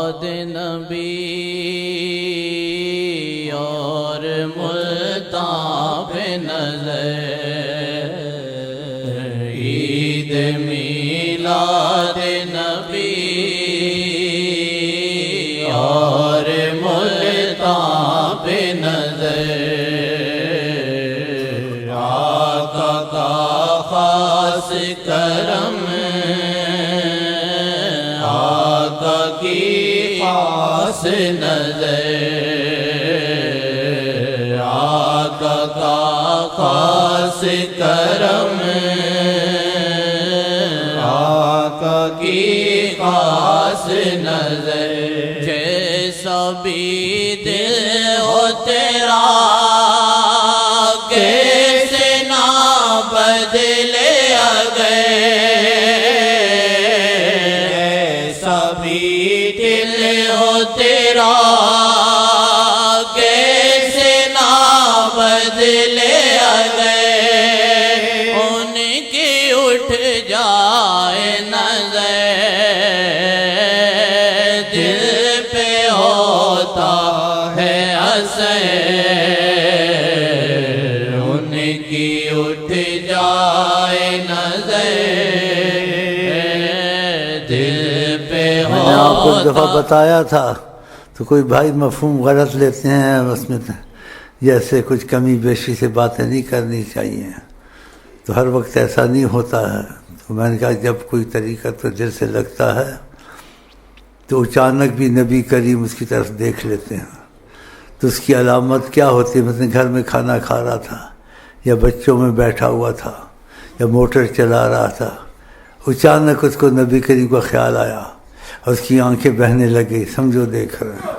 میلاد نبی اور ملتاں پہ نظر، عید میلاد نبی اور ملتاں پہ نظر، آقا کا خاص کرم، آقا کی خاص نظر، آقا کا خاص کرم، آقا کی خاص نظر، جیسا بھی دل ہو تیرا کیسے نہ بدلے اگر، ایسا بھی دل ہو تیرا کیسے نہ بدلے اگر، ان کی اٹھ جائے نظر، دل پہ ہوتا ہے اثر، ان کی اٹھ جائے نظر، دل پہ ہوتا۔ میں نے آپ کو ایک دفعہ بتایا تھا تو کوئی بھائی مفہوم غلط لیتے ہیں، اس میں جیسے کچھ کمی بیشی سے باتیں نہیں کرنی چاہیے، تو ہر وقت ایسا نہیں ہوتا ہے۔ تو میں نے کہا جب کوئی طریقہ تو دل سے لگتا ہے تو اچانک بھی نبی کریم اس کی طرف دیکھ لیتے ہیں، تو اس کی علامت کیا ہوتی ہے؟ مثلا گھر میں کھانا کھا رہا تھا یا بچوں میں بیٹھا ہوا تھا یا موٹر چلا رہا تھا، اچانک اس کو نبی کریم کا خیال آیا اور اس کی آنکھیں بہنے لگی، سمجھو دیکھ رہے ہیں،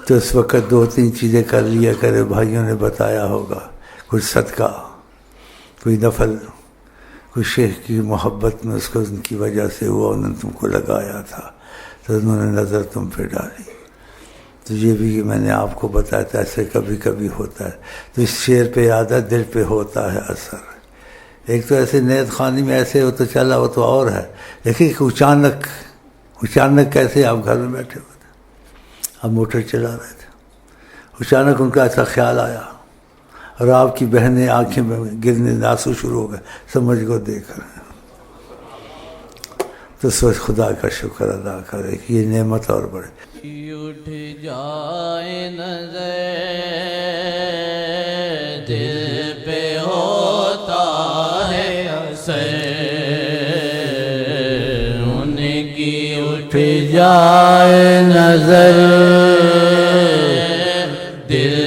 تو اس وقت 2-3 چیزیں کر لیا کرے، بھائیوں نے بتایا ہوگا، کچھ صدقہ، کوئی نفل، کوئی شیخ کی محبت میں اس کو ان کی وجہ سے ہوا، انہوں نے تم کو لگایا تھا تو انہوں نے نظر تم پہ ڈالی، تو یہ بھی میں نے آپ کو بتایا تھا، ایسے کبھی کبھی ہوتا ہے، تو اس شعر پہ یاد ہے دل پہ ہوتا ہے اثر۔ ایک تو ایسے نیت خوانی میں ایسے ہو تو چلا وہ تو اور ہے، لیکن اچانک کیسے آپ گھر میں بیٹھے ہوئے تھے، آپ موٹر چلا رہے تھے، اچانک ان کا ایسا خیال آیا اور آپ کی بہنیں آنکھیں میں گرنے آنسو شروع ہو گئے، سمجھ کو دیکھ رہے ہیں، تو سوچ خدا کا شکر ادا کرے کہ یہ نعمت اور بڑھے۔ اٹھ جائے نظر، دل پہ ہوتا ہے اثر، ان کی اٹھ جائے نظر، دل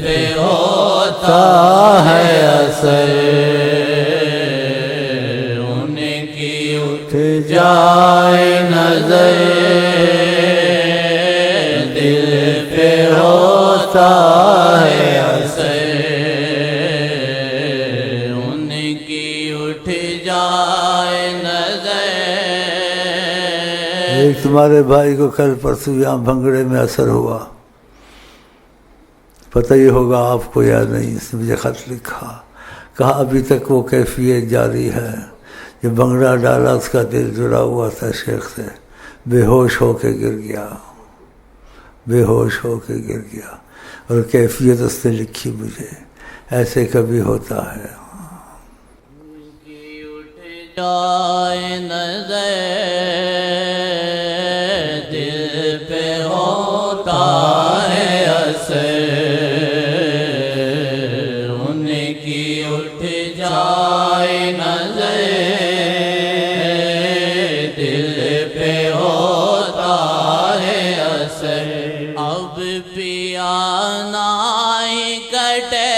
پہ ہوتا ہے اثر، ان کی اٹھ جائے نظر، دل پہ ہوتا ہے اثر، ان کی اٹھ جائے نظر۔ ایک تمہارے بھائی کو کل پرسوں یہاں بھنگڑے میں اثر ہوا، پتہ ہی ہوگا آپ کو یا نہیں، اس نے مجھے خط لکھا، کہا ابھی تک وہ کیفیت جاری ہے، جب بھنگڑا ڈالا اس کا دل جڑا ہوا تھا شیخ سے، بے ہوش ہو کے گر گیا، بے ہوش ہو کے گر گیا، اور کیفیت اس نے لکھی مجھے، ایسے کبھی ہوتا ہے۔ اٹھ جائے نظر، دل پہ ہوتا ہے اثر، ان کی اٹھ جائے نظر، دل پہ ہوتا ہے اثر، اب پیا نائی کٹے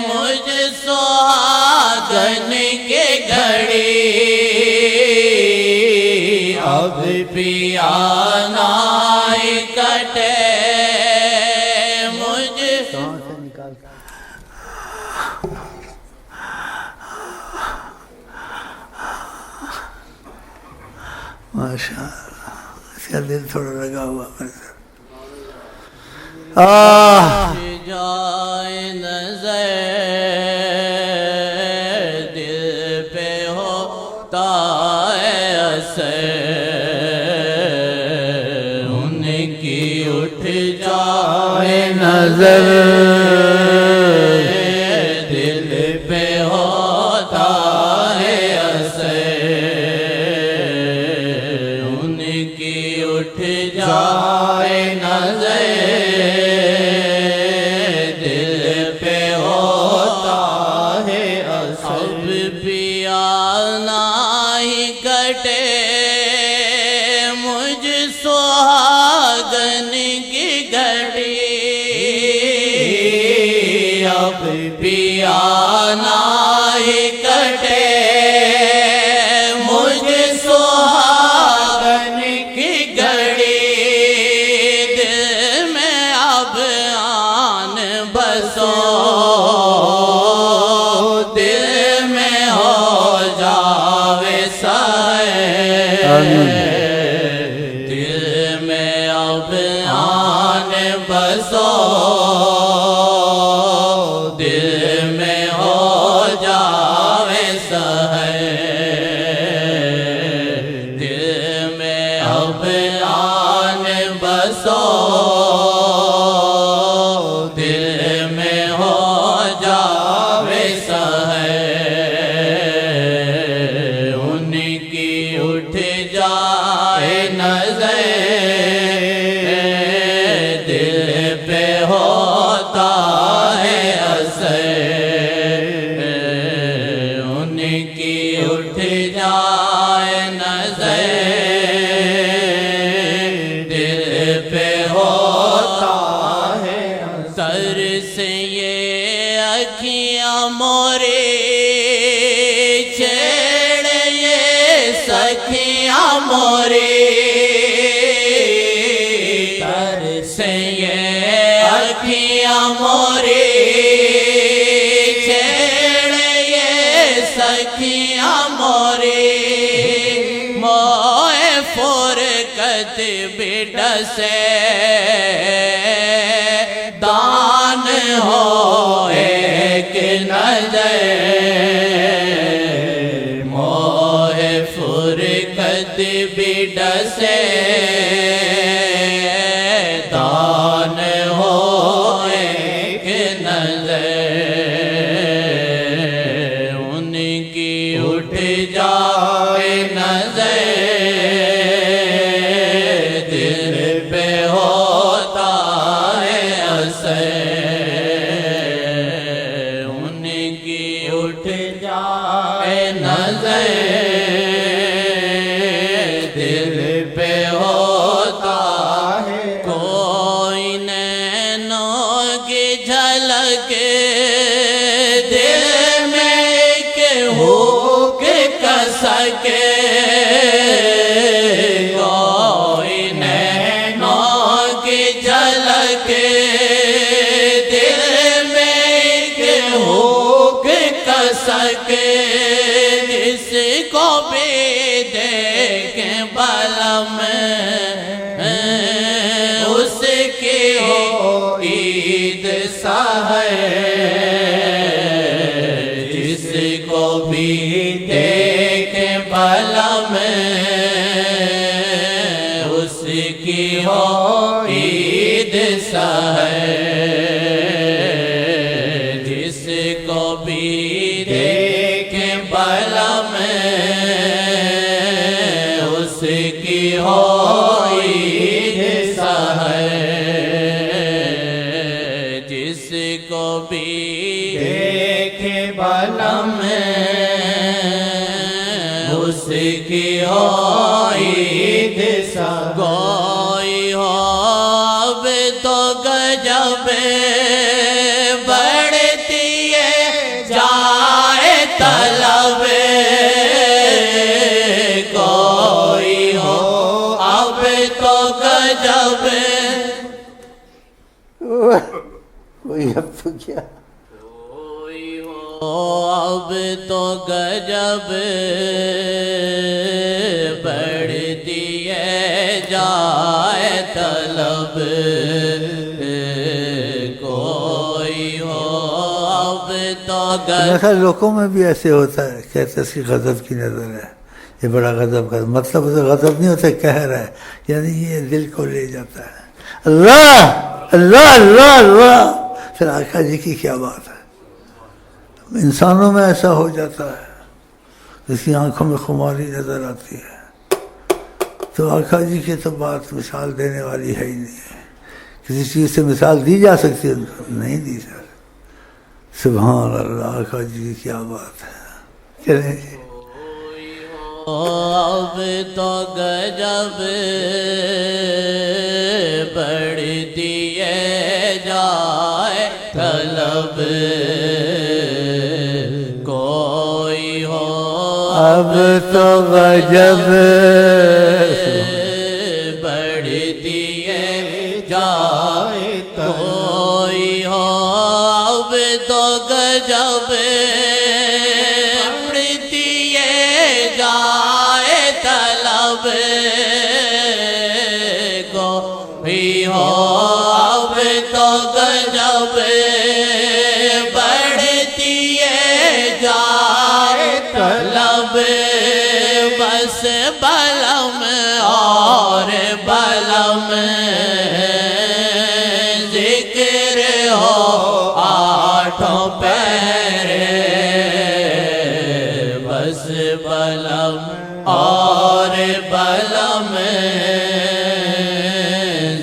مجھ سہاگن کے گھڑی، اب پیا نائی کٹے مجھ ماشاء اللہ، اس کا دل تھوڑا لگا ہوا میرے ساتھ۔ جائے نظر، دل پہ ہوتا ہے اثر، نظر دل پہ ہوتا ہے اثر ان کی اٹھ جائے نظر دل پہ ہوتا ہے اثر اب پیا نہ ہی کٹے مجھ سہاگن کی گھڑی اب پیا نہ ہی کٹے مجھ سہاگن کی گھڑی دل میں اب آن بسو دل میں ہو جاوے سائے دل میں اب آن بسو دل میں ہو جاوے سہے دل میں اب آن بسو دل میں ہو جاوے سہے ان کی اٹھ جائے نظر دل پہ ہوتا ہے اثر ان کی اٹھ جائے نظر دل پہ ہوتا ہے سر سے یہ اکھیاں موری چھیڑ یہ سکھیاں موری سر سے یہ اکھیاں موری چھیڑ یہ سکھیاں موری موئے فرقت بٹ سے دان ہو ایک نظر موئے فرقت بٹ سے دان ہو ایک نظر ان کی اٹھ جائے نظر دل پہ ہوتا ہے اثر ان کی اٹھ جائے نظر دل پہ ہوتا ہے کوئی نینوں کی جھلک دل میں ایک ہوک کسکے کوئی نینوں کی جھلک دل میں ایک ہوک کسکے جس کو بھی دیکھیں بلم اس کی عید سا ہے جس کو بھی دیکھیں بلم اس کی ہو عید سا ہے جس کو بھی دیکھیں بلم اس کی ہو عید سا ہے جس کو بھی دیکھے بلم اس کی ہو عید سا گوئی ہو اب تو گجب بڑھتی ہے جائے طلب کوئی ہو اب تو گجب کوئی اب تو کیا کوئی ہو اب تو گجب بڑھتی ہے جائے طلب کوئی ہو اب تو ایسا لوگوں میں بھی ایسے ہوتا ہے کہتے اس کی غضب کی نظر ہے یہ بڑا غضب کا مطلب غضب نہیں ہوتا قہر ہے یعنی یہ دل کو لے جاتا ہے اللہ اللہ اللہ اللہ. پھر آقا جی کی کیا بات ہے. انسانوں میں ایسا ہو جاتا ہے جس کی آنکھوں میں خماری نظر آتی ہے. تو آقا جی کی تو بات مثال دینے والی ہے ہی نہیں ہے. کسی چیز سے مثال دی جا سکتی ہے؟ نہیں دی جا سکتی. سبحان اللہ. آقا جی کی کیا بات ہے. چلیں جی. اب تو گجب بڑھتی ہے جائے طلب کوئی ہو اب تو غجب بڑھتی ہے جائے کوئی ہو. اب تو گجب بڑھتی ہے جائے طلب کوئی ہو. اب تو گجب بڑھتی ہے جائے طلب بس بلم اور بلم ذکر ہو آٹھوں پہرے. بس بلم اور بلم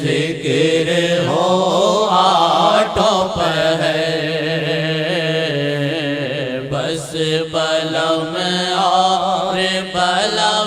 ذکر ہو آٹھوں پہرے. بس بلم اور بلم